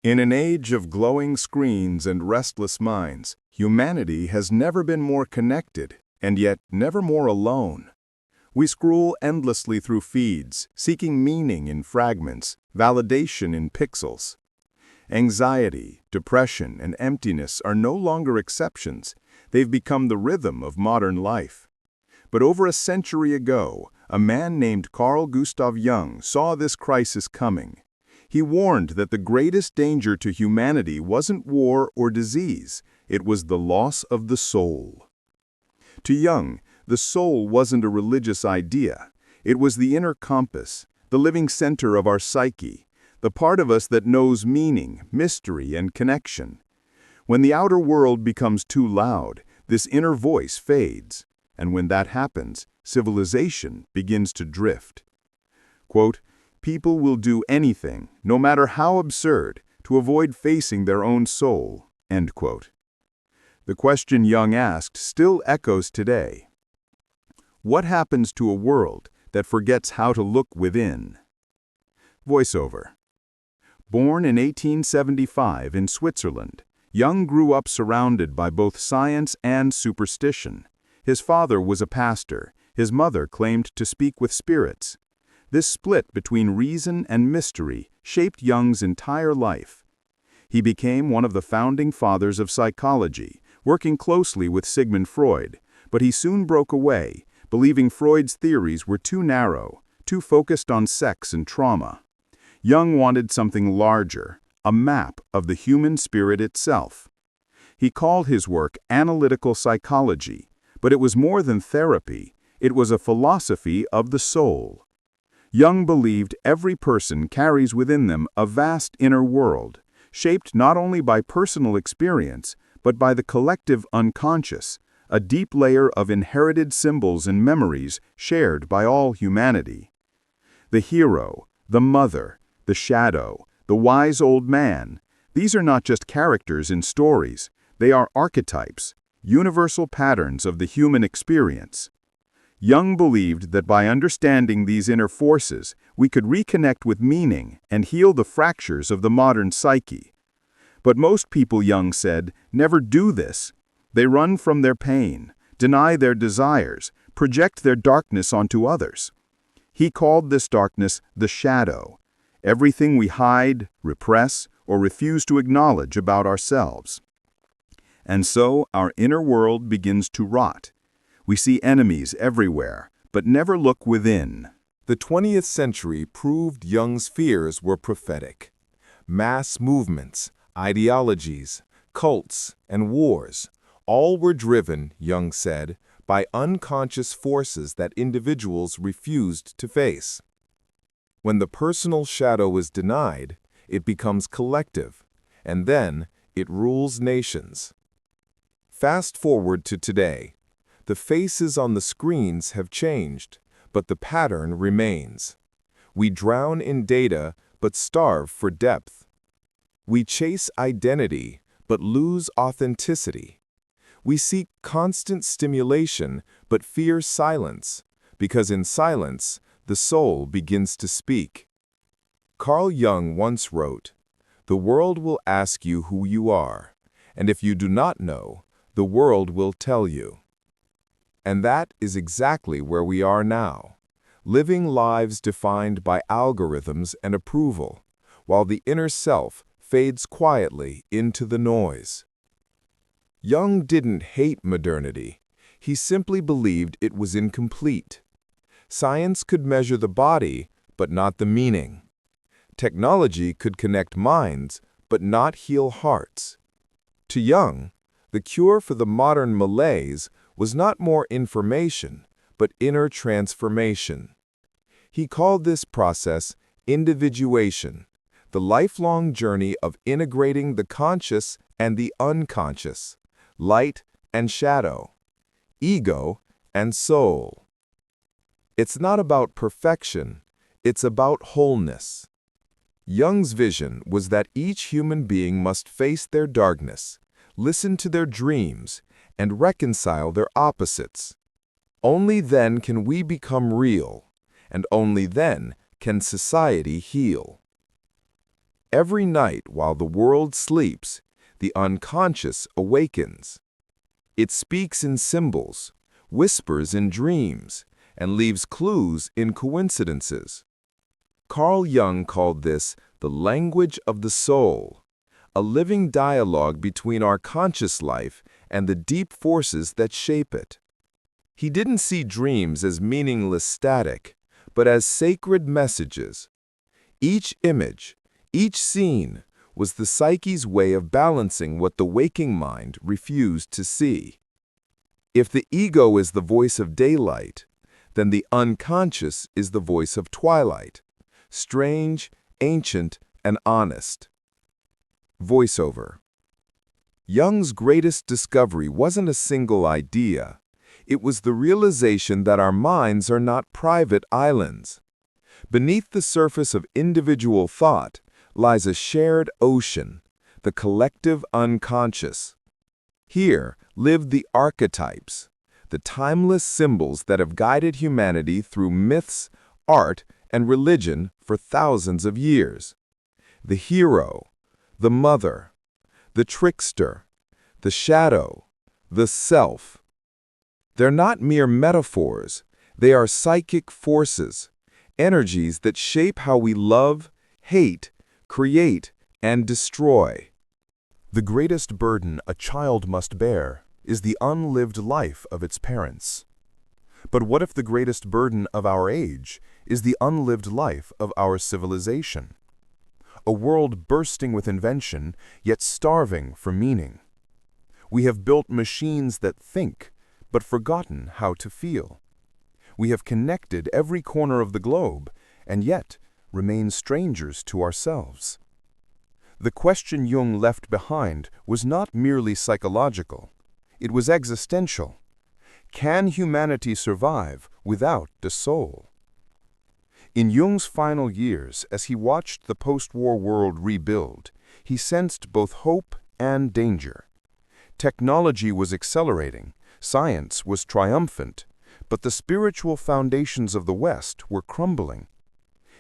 In an age of glowing screens and restless minds, humanity has never been more connected, and yet never more alone. We scroll endlessly through feeds, seeking meaning in fragments, validation in pixels. Anxiety, depression, and emptiness are no longer exceptions. They've become the rhythm of modern life. But over a century ago, a man named Carl Gustav Jung saw this crisis coming. He warned that the greatest danger to humanity wasn't war or disease, it was the loss of the soul. To Jung, the soul wasn't a religious idea. It was the inner compass, the living center of our psyche, the part of us that knows meaning, mystery, and connection. When the outer world becomes too loud, this inner voice fades, and when that happens, civilization begins to drift. Quote, "People will do anything, no matter how absurd, to avoid facing their own soul." End quote. The question Jung asked still echoes today. What happens to a world that forgets how to look within? Voiceover. Born in 1875 in Switzerland, Jung grew up surrounded by both science and superstition. His father was a pastor. His mother claimed to speak with spirits. This split between reason and mystery shaped Jung's entire life. He became one of the founding fathers of psychology, working closely with Sigmund Freud, but he soon broke away, believing Freud's theories were too narrow, too focused on sex and trauma. Jung wanted something larger, a map of the human spirit itself. He called his work analytical psychology, but it was more than therapy, it was a philosophy of the soul. Jung believed every person carries within them a vast inner world, shaped not only by personal experience, but by the collective unconscious, a deep layer of inherited symbols and memories shared by all humanity. The hero, the mother, the shadow, the wise old man, these are not just characters in stories, they are archetypes, universal patterns of the human experience. Jung believed that by understanding these inner forces, we could reconnect with meaning and heal the fractures of the modern psyche. But most people, Jung said, never do this. They run from their pain, deny their desires, project their darkness onto others. He called this darkness the shadow, everything we hide, repress, or refuse to acknowledge about ourselves. And so our inner world begins to rot. We see enemies everywhere, but never look within. The 20th century proved Jung's fears were prophetic. Mass movements, ideologies, cults, and wars, all were driven, Jung said, by unconscious forces that individuals refused to face. When the personal shadow is denied, it becomes collective, and then it rules nations. Fast forward to today. The faces on the screens have changed, but the pattern remains. We drown in data, but starve for depth. We chase identity, but lose authenticity. We seek constant stimulation, but fear silence, because in silence, the soul begins to speak. Carl Jung once wrote, "The world will ask you who you are, and if you do not know, the world will tell you." And that is exactly where we are now, living lives defined by algorithms and approval, while the inner self fades quietly into the noise. Jung didn't hate modernity. He simply believed it was incomplete. Science could measure the body, but not the meaning. Technology could connect minds, but not heal hearts. To Jung, the cure for the modern malaise was not more information, but inner transformation. He called this process individuation, the lifelong journey of integrating the conscious and the unconscious, light and shadow, ego and soul. It's not about perfection, it's about wholeness. Jung's vision was that each human being must face their darkness, listen to their dreams, and reconcile their opposites. Only then can we become real, and only then can society heal. Every night while the world sleeps, the unconscious awakens. It speaks in symbols, whispers in dreams, and leaves clues in coincidences. Carl Jung called this the language of the soul, a living dialogue between our conscious life and the deep forces that shape it. He didn't see dreams as meaningless static, but as sacred messages. Each image, each scene, was the psyche's way of balancing what the waking mind refused to see. If the ego is the voice of daylight, then the unconscious is the voice of twilight, strange, ancient, and honest. Voiceover. Jung's greatest discovery wasn't a single idea. It was the realization that our minds are not private islands. Beneath the surface of individual thought lies a shared ocean, the collective unconscious. Here live the archetypes, the timeless symbols that have guided humanity through myths, art, and religion for thousands of years. The hero, the mother, the trickster, the shadow, the self. They're not mere metaphors, they are psychic forces, energies that shape how we love, hate, create, and destroy. The greatest burden a child must bear is the unlived life of its parents. But what if the greatest burden of our age is the unlived life of our civilization? A world bursting with invention, yet starving for meaning. We have built machines that think, but forgotten how to feel. We have connected every corner of the globe, and yet remain strangers to ourselves. The question Jung left behind was not merely psychological. It was existential. Can humanity survive without the soul? In Jung's final years, as he watched the post-war world rebuild, he sensed both hope and danger. Technology was accelerating, science was triumphant, but the spiritual foundations of the West were crumbling.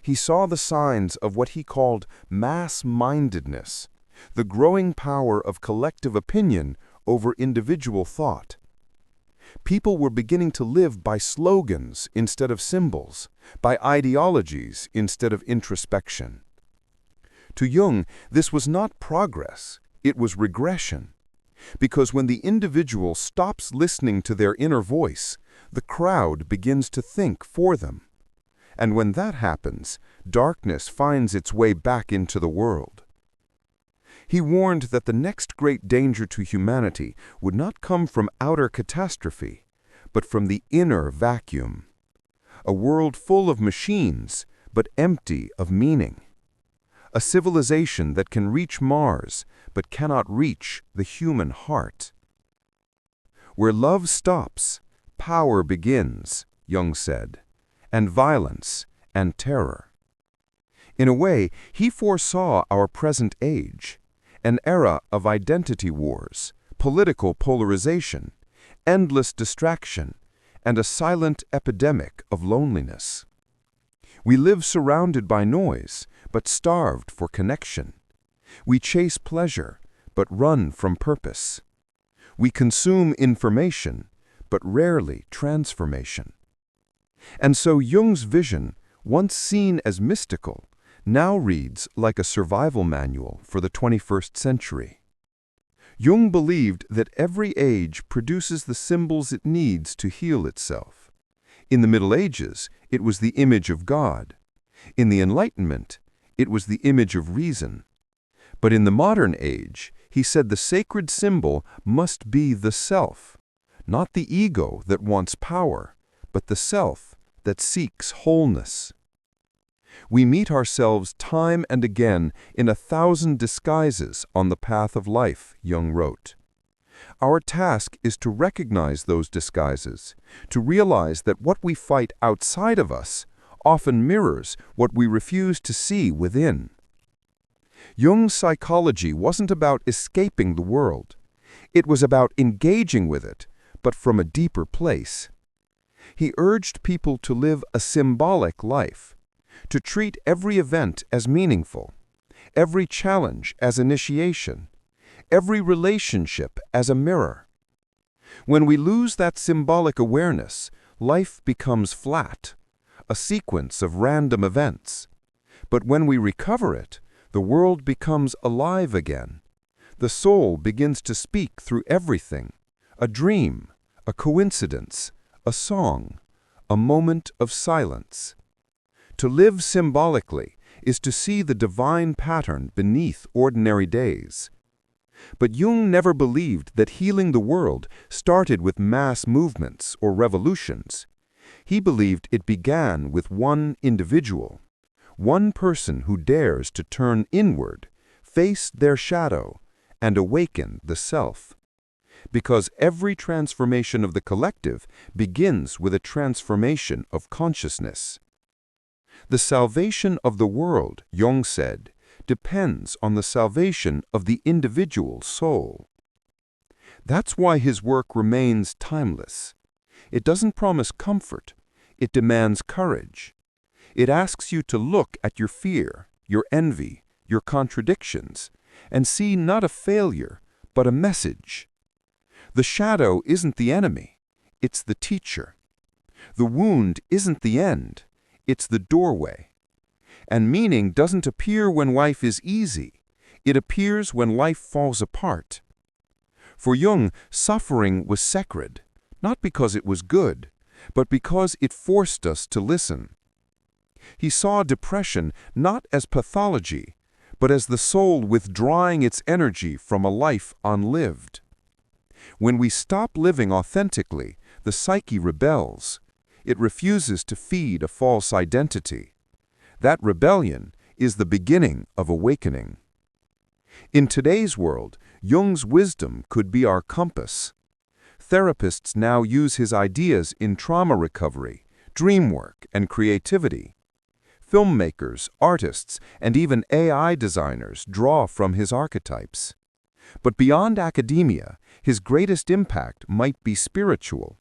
He saw the signs of what he called mass-mindedness, the growing power of collective opinion over individual thought. People were beginning to live by slogans instead of symbols, by ideologies instead of introspection. To Jung, this was not progress, it was regression. Because when the individual stops listening to their inner voice, the crowd begins to think for them. And when that happens, darkness finds its way back into the world. He warned that the next great danger to humanity would not come from outer catastrophe, but from the inner vacuum. A world full of machines, but empty of meaning. A civilization that can reach Mars, but cannot reach the human heart. Where love stops, power begins, Jung said, and violence and terror. In a way, he foresaw our present age, an era of identity wars, political polarization, endless distraction, and a silent epidemic of loneliness. We live surrounded by noise, but starved for connection. We chase pleasure, but run from purpose. We consume information, but rarely transformation. And so Jung's vision, once seen as mystical, now reads like a survival manual for the 21st century. Jung believed that every age produces the symbols it needs to heal itself. In the Middle Ages, it was the image of God. In the Enlightenment, it was the image of reason. But in the modern age, he said the sacred symbol must be the self, not the ego that wants power, but the self that seeks wholeness. We meet ourselves time and again in 1,000 disguises on the path of life, Jung wrote. Our task is to recognize those disguises, to realize that what we fight outside of us often mirrors what we refuse to see within. Jung's psychology wasn't about escaping the world. It was about engaging with it, but from a deeper place. He urged people to live a symbolic life, to treat every event as meaningful, every challenge as initiation, every relationship as a mirror. When we lose that symbolic awareness, life becomes flat, a sequence of random events. But when we recover it, the world becomes alive again. The soul begins to speak through everything, a dream, a coincidence, a song, a moment of silence. To live symbolically is to see the divine pattern beneath ordinary days. But Jung never believed that healing the world started with mass movements or revolutions. He believed it began with one individual, one person who dares to turn inward, face their shadow, and awaken the self. Because every transformation of the collective begins with a transformation of consciousness. The salvation of the world, Jung said, depends on the salvation of the individual soul. That's why his work remains timeless. It doesn't promise comfort. It demands courage. It asks you to look at your fear, your envy, your contradictions, and see not a failure, but a message. The shadow isn't the enemy, it's the teacher. The wound isn't the end, it's the doorway. And meaning doesn't appear when life is easy, it appears when life falls apart. For Jung, suffering was sacred, not because it was good, but because it forced us to listen. He saw depression not as pathology, but as the soul withdrawing its energy from a life unlived. When we stop living authentically, the psyche rebels. It refuses to feed a false identity. That rebellion is the beginning of awakening. In today's world, Jung's wisdom could be our compass. Therapists now use his ideas in trauma recovery, dream work, and creativity. Filmmakers, artists, and even AI designers draw from his archetypes. But beyond academia, his greatest impact might be spiritual.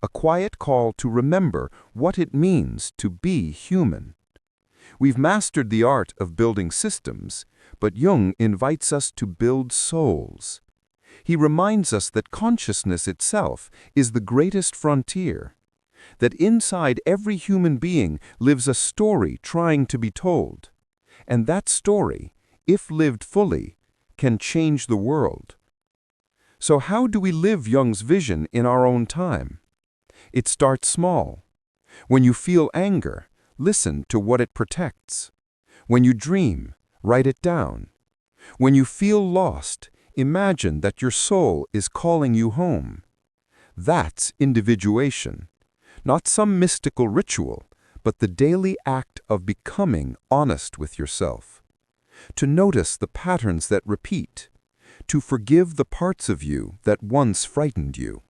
A quiet call to remember what it means to be human. We've mastered the art of building systems, but Jung invites us to build souls. He reminds us that consciousness itself is the greatest frontier, that inside every human being lives a story trying to be told, and that story, if lived fully, can change the world. So how do we live Jung's vision in our own time? It starts small. When you feel anger, listen to what it protects. When you dream, write it down. When you feel lost, imagine that your soul is calling you home. That's individuation. Not some mystical ritual, but the daily act of becoming honest with yourself. To notice the patterns that repeat. To forgive the parts of you that once frightened you.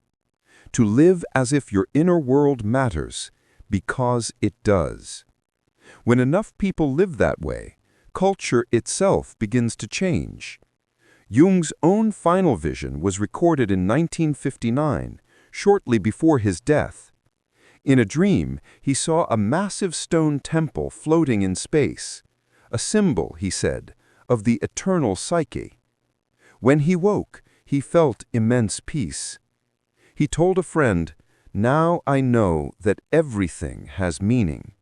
To live as if your inner world matters, because it does. When enough people live that way, culture itself begins to change. Jung's own final vision was recorded in 1959, shortly before his death. In a dream, he saw a massive stone temple floating in space, a symbol, he said, of the eternal psyche. When he woke, he felt immense peace. He told a friend, "Now I know that everything has meaning."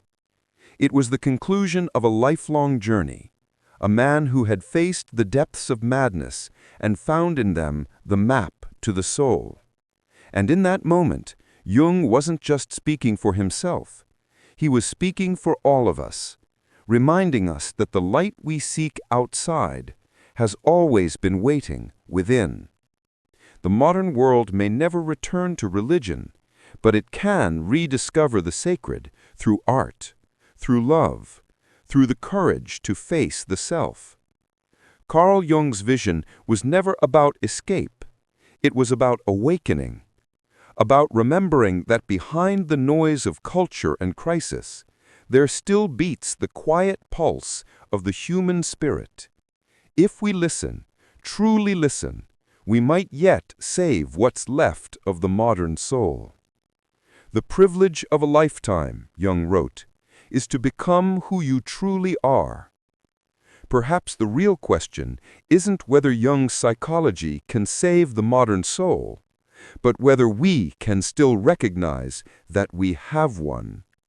It was the conclusion of a lifelong journey, a man who had faced the depths of madness and found in them the map to the soul. And in that moment, Jung wasn't just speaking for himself. He was speaking for all of us, reminding us that the light we seek outside has always been waiting within. The modern world may never return to religion, but it can rediscover the sacred through art, through love, through the courage to face the self. Carl Jung's vision was never about escape. It was about awakening, about remembering that behind the noise of culture and crisis, there still beats the quiet pulse of the human spirit. If we listen, truly listen, we might yet save what's left of the modern soul. The privilege of a lifetime, Jung wrote, is to become who you truly are. perhaps the real question isn't whether Jung's psychology can save the modern soul, but whether we can still recognize that we have one.